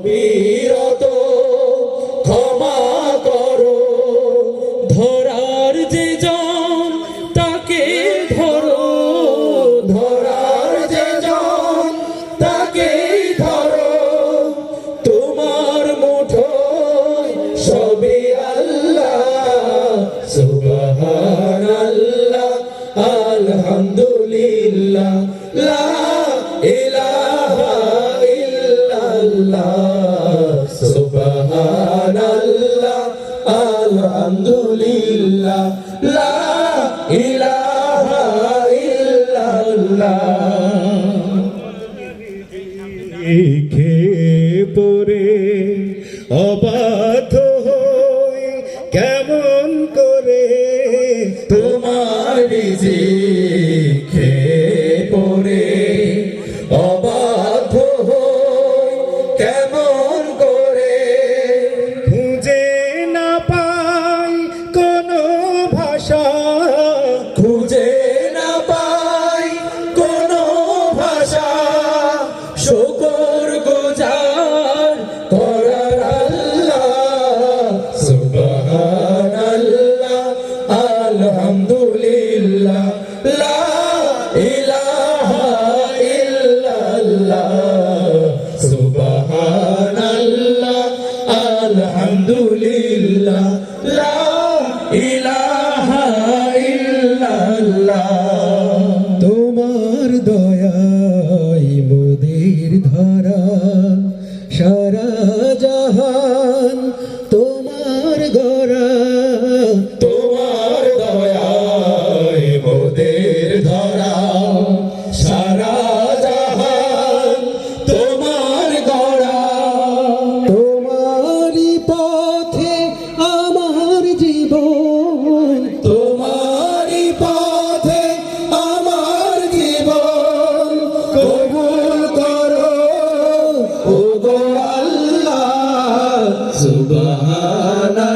বিরত ক্ষমা করো ধরার যে জন তাকে ধরো ধরার যে জন তাকে ধরো তোমার মুঠোয় সবই আল্লাহ সুবহানাল্লাহ আলহামদুলিল্লাহ লা ইলাহা ইল্লাল্লাহ সুবহানাল্লাহ আলহামদুলিল্লাহ লা ইলাহা ইল্লাল্লাহ খেয়ে পড়ে অবাধ্য হই কেমন করে তোমার রিজিক খেয়ে পড়ে অবাধ্য হই কেমন করে খুঁজে না পাই কোনো ভাষা খুঁজে না পাই কোনো ভাষা শুকর গুজার করার আল্লাহ সুবহানাল্লাহ আলহামদুলিল্লাহ লা ইলাহা ইল্লাল্লাহ সুবহানাল্লাহ আলহামদুলিল্লাহ লা ইলাহা ইল্লাল্লাহ তোমার দয়াই মোদের ধরা সারা জাহান তোমার গড়া তোমার দয়ায় মোদের ধরা সারা জাহান তোমার গড়া তোমারই পথে আমার জীবন তোমারই পথে আমার জীবন কবুল করো ওগো আল্লাহ সুবহানাল্লাহ